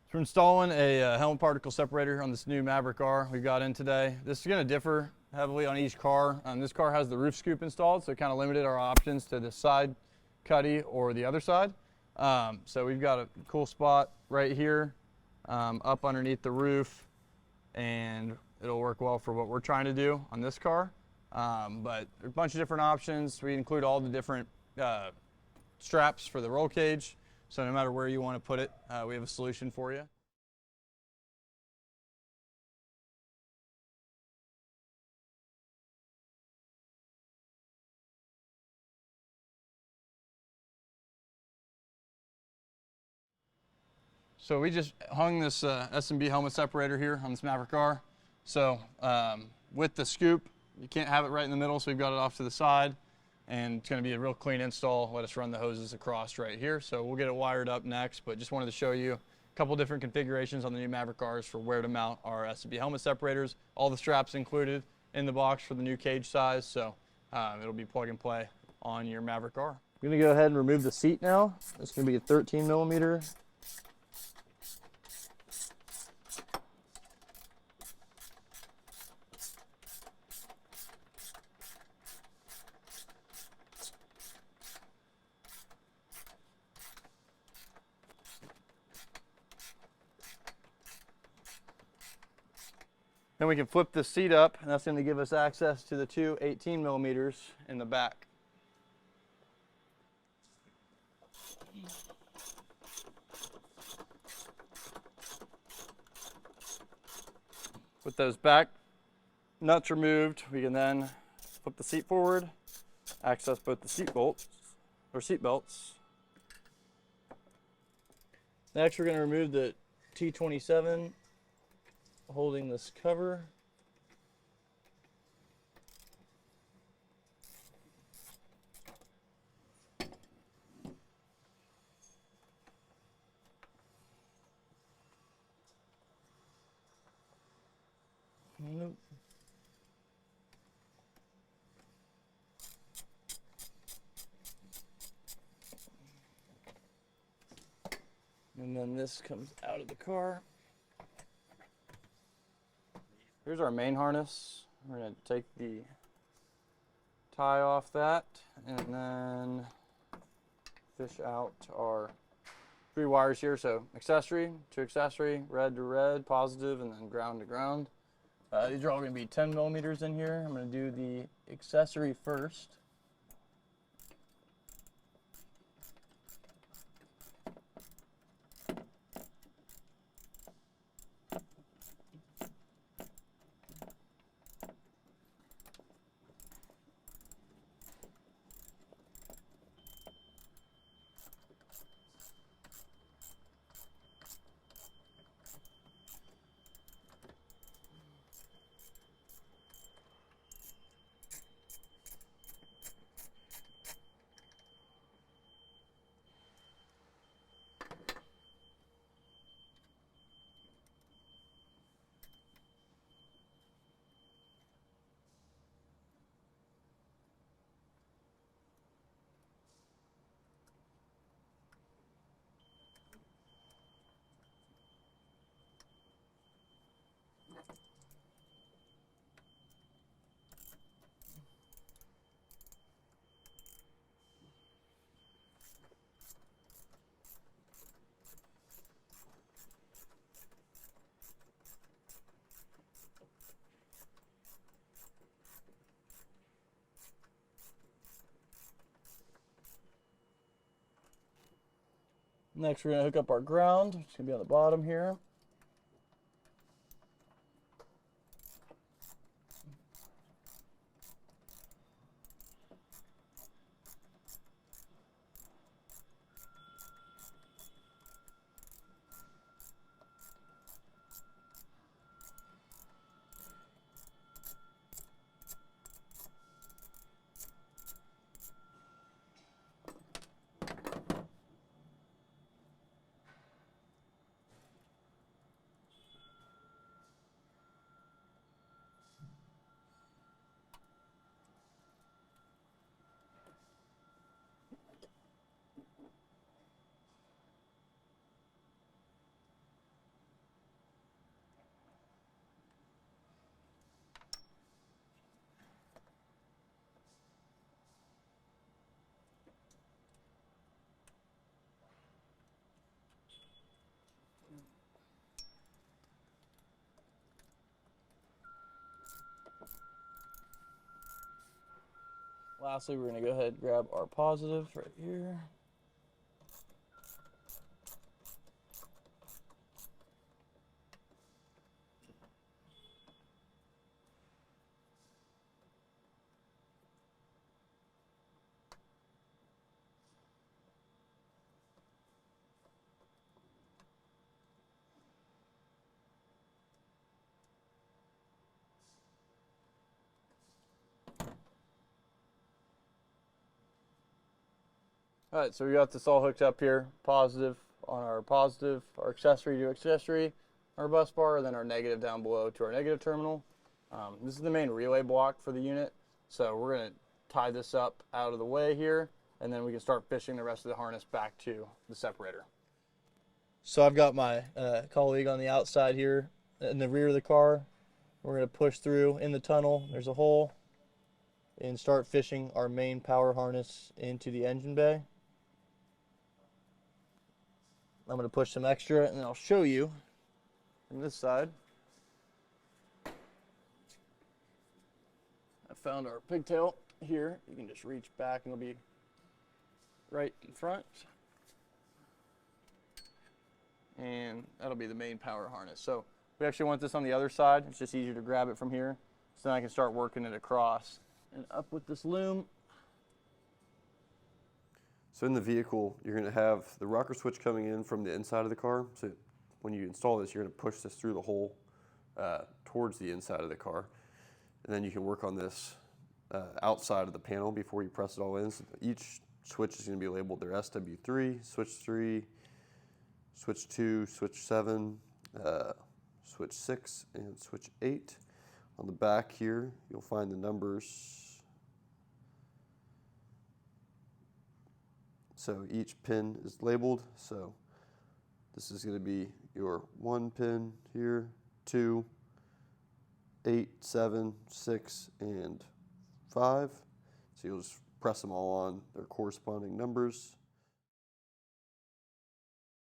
So we're installing a helmet particle separator on this new Maverick R we got in today. This is going to differ heavily on each car. This car has the roof scoop installed, so it kind of limited our options to the side cuddy or the other side. So we've got a cool spot right here up underneath the roof, and it'll work well for what we're trying to do on this car. But a bunch of different options. We include all the different straps for the roll cage. So no matter where you want to put it, we have a solution for you. So we just hung this S&B helmet separator here on this Maverick R. So with the scoop, you can't have it right in the middle, so we've got it off to the side. And it's going to be a real clean install. Let us run the hoses across right here. So we'll get it wired up next, but just wanted to show you a couple different configurations on the new Maverick Rs for where to mount our S&B helmet separators. All the straps included in the box for the new cage size, so it'll be plug and play on your Maverick R. I'm going to go ahead and remove the seat now. It's going to be a 13 millimeter. Then we can flip the seat up, and that's going to give us access to the two 18 millimeters in the back. With those back nuts removed, we can then flip the seat forward, access both the seat bolts or seat belts. Next, we're going to remove the T27 holding this cover. Nope. And then this comes out of the car. Here's our main harness. We're going to take the tie off that and then fish out our 3 wires here. So accessory to accessory, red to red, positive, and then ground to ground. These are all going to be 10 millimeters in here. I'm going to do the accessory first. Next, we're going to hook up our ground. It's going to be on the bottom here. Lastly, we're going to go ahead and grab our positive right here. All right, so we got this all hooked up here. Positive on our positive, our accessory to accessory, our bus bar, and then our negative down below to our negative terminal. This is the main relay block for the unit. So we're going to tie this up out of the way here, and then we can start fishing the rest of the harness back to the separator. So I've got my colleague on the outside here in the rear of the car. We're going to push through in the tunnel. There's a hole, and start fishing our main power harness into the engine bay. I'm going to push some extra, and then I'll show you from this side. I found our pigtail here. You can just reach back and it'll be right in front. And that'll be the main power harness. So we actually want this on the other side. It's just easier to grab it from here. So then I can start working it across and up with this loom. So in the vehicle, you're going to have the rocker switch coming in from the inside of the car. So when you install this, you're going to push this through the hole towards the inside of the car. And then you can work on this outside of the panel before you press it all in. So each switch is going to be labeled their SW3, switch 3, switch 2, switch 7, switch 6, and switch 8. On the back here, you'll find the numbers. So each pin is labeled. So this is going to be your 1 pin here, 2, 8, 7, 6, and 5. So you'll just press them all on their corresponding numbers.